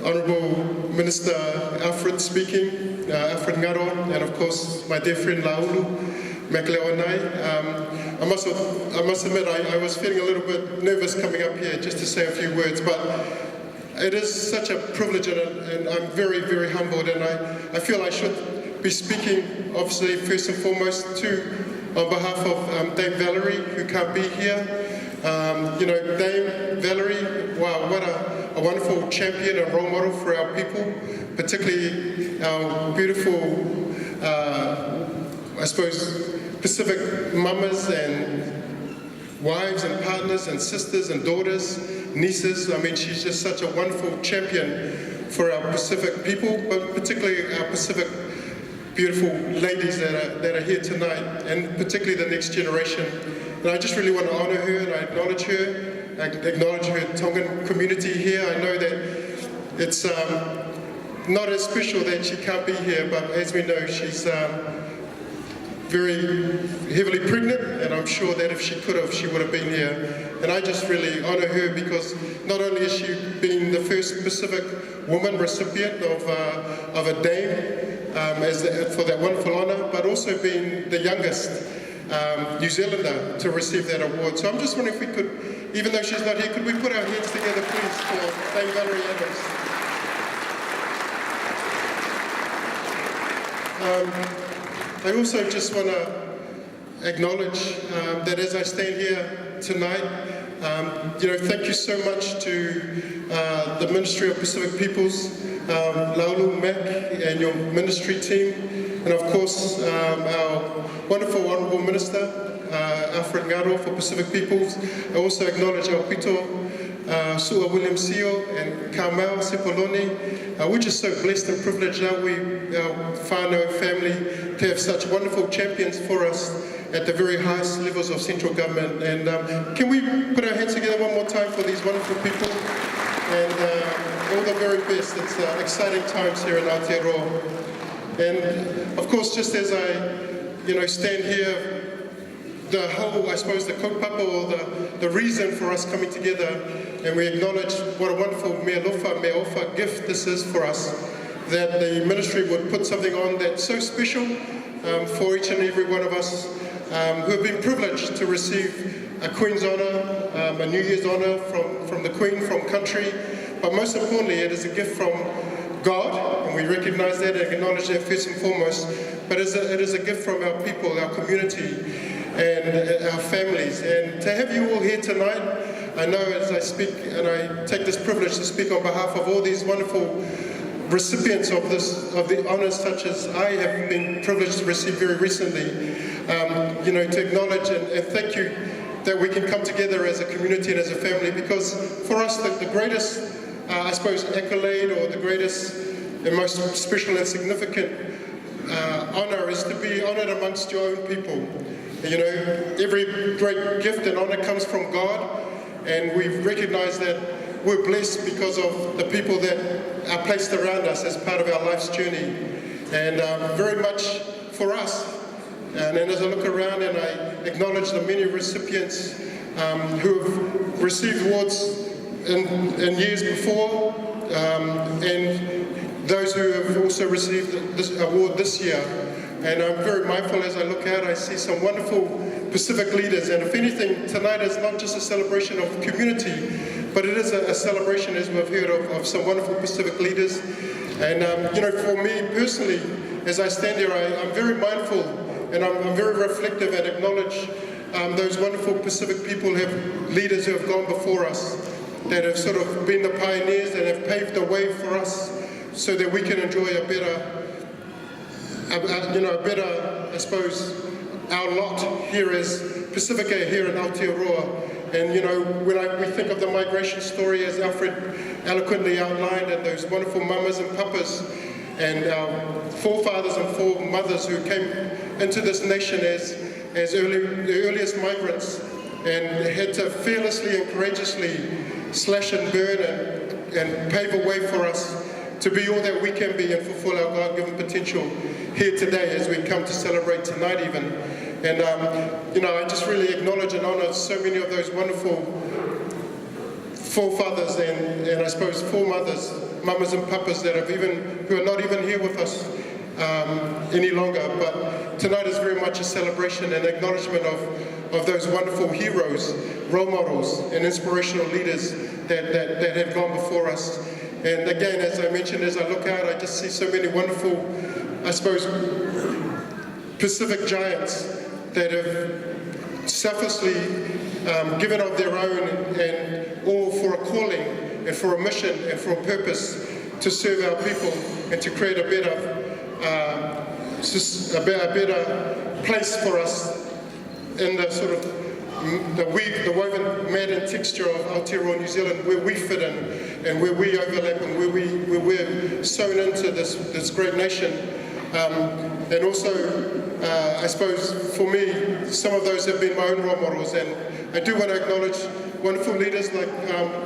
Honourable Minister Alfred speaking, Alfred Ngaro, and of course my dear friend Laulu Maklewanai. I must admit I was feeling a little bit nervous coming up here just to say a few words, but it is such a privilege, and I'm very, very humbled, and I feel I should be speaking, obviously, first and foremost, on behalf of Dame Valerie, who can't be here. You know, Dame Valerie, wow, what a wonderful champion and role model for our people, particularly our beautiful, I suppose, Pacific mamas and wives and partners and sisters and daughters, nieces. I mean, she's just such a wonderful champion for our Pacific people, but particularly our Pacific beautiful ladies that are here tonight, and particularly the next generation. And I just really want to honor her, and I acknowledge her Tongan community here. I know that it's not as special that she can't be here, but as we know, she's very heavily pregnant, and I'm sure that if she could have, she would have been here. And I just really honor her because not only is she being the first Pacific woman recipient of a Dame for that wonderful honor, but also being the youngest New Zealander to receive that award. So I'm just wondering if we could, even though she's not here, could we put our hands together, please, for Dame Valerie Adams. I also just want to acknowledge that as I stand here tonight, you know, thank you so much to the Ministry of Pacific Peoples, Laulu Mac and your ministry team, and of course our wonderful Honourable Minister, Alfred Ngaro for Pacific Peoples. I also acknowledge our Pito, Sua William Sio and Carmel Sepoloni. We're just so blessed and privileged now, our whānau family, to have such wonderful champions for us at the very highest levels of central government. And can we put our hands together one more time for these wonderful people? And all the very best. It's exciting times here in Aotearoa. And of course, just as I, you know, stand here, the whole, I suppose, the kaupapa or the reason for us coming together, and we acknowledge what a wonderful mea ofa gift this is for us, that the ministry would put something on that's so special for each and every one of us who have been privileged to receive a Queen's honour, a New Year's honour from the Queen, from country, but most importantly, it is a gift from God, and we recognise that and acknowledge that first and foremost, but it is a gift from our people, our community, and our families. And to have you all here tonight, I know as I speak, and I take this privilege to speak on behalf of all these wonderful recipients of the honours such as I have been privileged to receive very recently, you know, to acknowledge and thank you that we can come together as a community and as a family, because for us the greatest, I suppose, accolade or the greatest and most special and significant honour is to be honoured amongst your own people. You know, every great gift and honour comes from God, and we recognise that we're blessed because of the people that are placed around us as part of our life's journey. And very much for us. And then as I look around and I acknowledge the many recipients who have received awards in years before, and those who have also received this award this year. And I'm very mindful as I look out, I see some wonderful Pacific leaders. And if anything, tonight is not just a celebration of community, but it is a celebration, as we've heard, of some wonderful Pacific leaders. And you know, for me personally, as I stand here, I'm very mindful and I'm very reflective and acknowledge those wonderful Pacific people, leaders who have gone before us, that have sort of been the pioneers and have paved the way for us so that we can enjoy a better, I suppose, our lot here as Pacifica here in Aotearoa. And you know, when we think of the migration story, as Alfred eloquently outlined, and those wonderful mamas and papas and forefathers and foremothers who came into this nation as the earliest migrants and had to fearlessly and courageously slash and burn and pave a way for us to be all that we can be and fulfill our God-given potential here today as we come to celebrate tonight even. And you know, I just really acknowledge and honour so many of those wonderful forefathers and I suppose foremothers, mamas and papas that who are not even here with us any longer. But tonight is very much a celebration and acknowledgement of those wonderful heroes, role models and inspirational leaders that have gone before us. And again, as I mentioned, as I look out, I just see so many wonderful, I suppose, Pacific giants that have selflessly given of their own and all for a calling and for a mission and for a purpose to serve our people and to create a better place for us in the sort of the woven Madden texture of Aotearoa, New Zealand, where we fit in and where we overlap and where we're sewn into this great nation. And also, I suppose for me, some of those have been my own role models, and I do want to acknowledge wonderful leaders like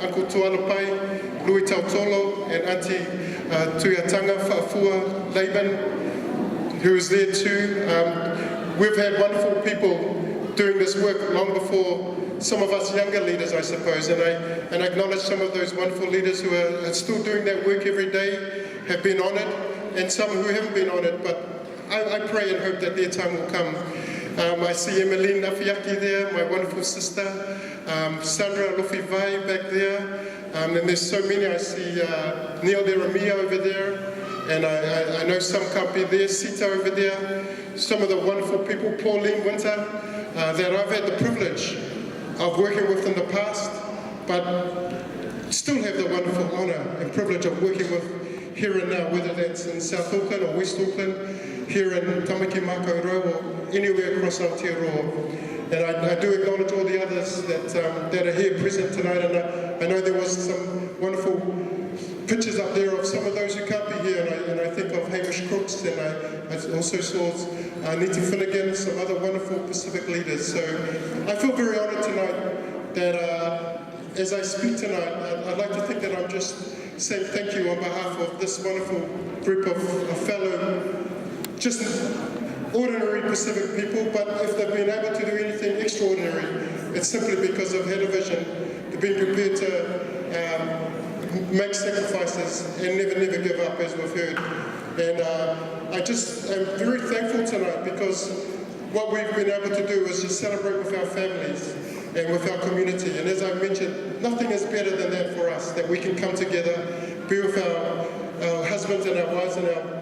Uncle Tualapai, Louis Tautolo, and Auntie Tuiatanga Fa'afua Laban, who is there too. We've had wonderful people doing this work long before some of us younger leaders, I suppose, and I acknowledge some of those wonderful leaders who are still doing that work every day, have been honoured, and some who haven't been honoured, but I pray and hope that their time will come. I see Emmeline Nafiaki there, my wonderful sister, Sandra Lofi Vai back there, and there's so many. I see Neil Deramia over there, and I know some can't be there, Sita over there, some of the wonderful people, Pauline Winter, that I've had the privilege of working with in the past, but still have the wonderful honour and privilege of working with here and now, whether that's in South Auckland or West Auckland, here in Tamaki Mako Row or anywhere across Aotearoa. And I do acknowledge all the others that are here present tonight, and I know there was some wonderful pictures up there of some of those who can't be here, and I think of Hamish Crooks, and I also saw Nita Finnegan, some other wonderful Pacific leaders. So I feel very honoured tonight that as I speak tonight, I'd like to think that I'm just saying thank you on behalf of this wonderful group of fellow, just ordinary Pacific people, but if they've been able to do anything extraordinary, it's simply because they've had a vision, they've been prepared to make sacrifices and never give up, as we've heard. And I just am very thankful tonight because what we've been able to do is just celebrate with our families and with our community. And as I mentioned, nothing is better than that for us, that we can come together, be with our husbands and our wives and our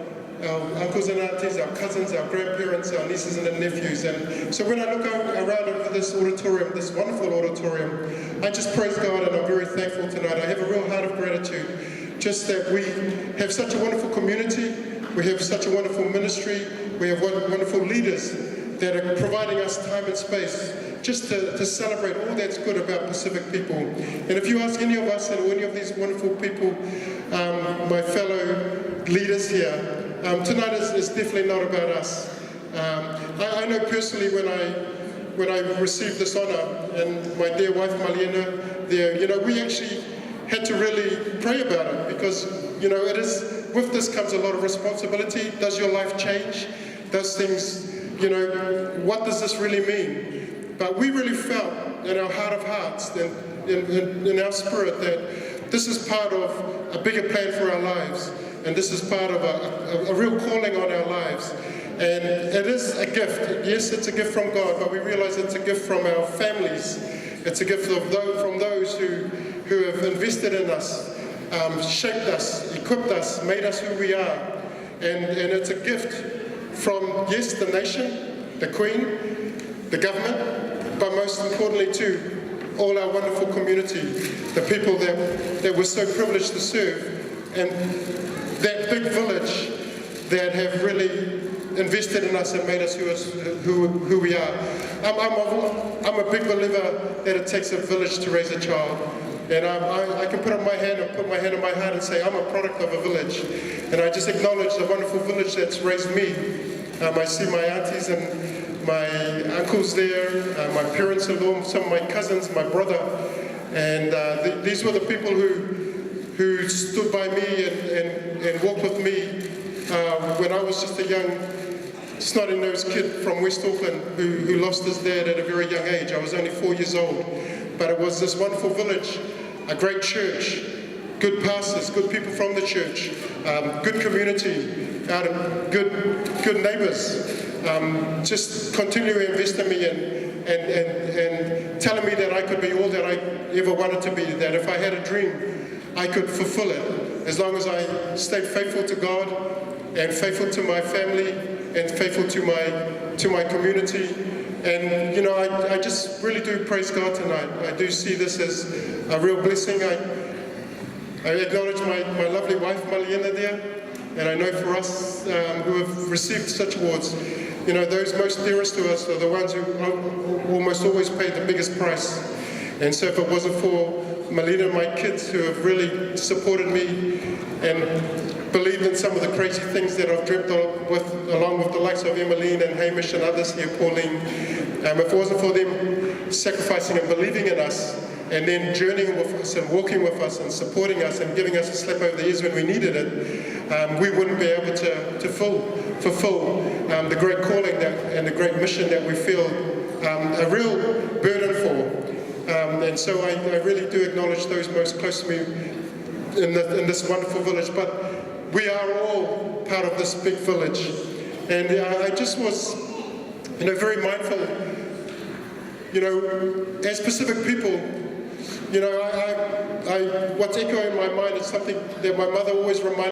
uncles and aunties, our cousins, our grandparents, our nieces and our nephews. And so when I look around over this auditorium, this wonderful auditorium, I just praise God, and I'm very thankful tonight. I have a real heart of gratitude, just that we have such a wonderful community, we have such a wonderful ministry, we have wonderful leaders that are providing us time and space just to celebrate all that's good about Pacific people. And if you ask any of us or any of these wonderful people, my fellow leaders here. Tonight is definitely not about us. I know personally when I received this honor, and my dear wife Maliena there, we actually had to really pray about it, because it is, with this comes a lot of responsibility. Does your life change? Does things, what does this really mean? But we really felt in our heart of hearts, in our spirit, that this is part of a bigger plan for our lives, and this is part of a real calling on our lives. And it is a gift. Yes, it's a gift from God, but we realize it's a gift from our families. It's a gift from those who have invested in us, shaped us, equipped us, made us who we are. And it's a gift from, yes, the nation, the Queen, the government, but most importantly too, all our wonderful community, the people that we're so privileged to serve, and that big village that have really invested in us and made us who we are. I'm a big believer that it takes a village to raise a child. And I can put up my hand and put my hand on my heart and say I'm a product of a village. And I just acknowledge the wonderful village that's raised me. I see my aunties and my uncles there, my parents-in-law, some of my cousins, my brother. And these were the people who stood by me and walked with me when I was just a young snotty-nosed kid from West Auckland who lost his dad at a very young age. I was only 4 years old. But it was this wonderful village, a great church, good pastors, good people from the church, good community, good neighbours, just continually investing in me and telling me that I could be all that I ever wanted to be, that if I had a dream, I could fulfill it, as long as I stayed faithful to God and faithful to my family and faithful to my community. And I just really do praise God tonight. I do see this as a real blessing. I acknowledge my lovely wife Maliena there, and I know for us who have received such awards, those most dearest to us are the ones who almost always pay the biggest price. And so if it wasn't for Maliena and my kids who have really supported me and believed in some of the crazy things that I've dreamt of, along with the likes of Emmeline and Hamish and others here, Pauline. If it wasn't for them sacrificing and believing in us, and then journeying with us and walking with us and supporting us and giving us a slap over the ears when we needed it, we wouldn't be able to fulfill the great calling and the great mission that we feel a real burden for. And so I really do acknowledge those most close to me in this wonderful village. But we are all part of this big village. And I just was, very mindful, as Pacific people, what's echoing in my mind is something that my mother always reminded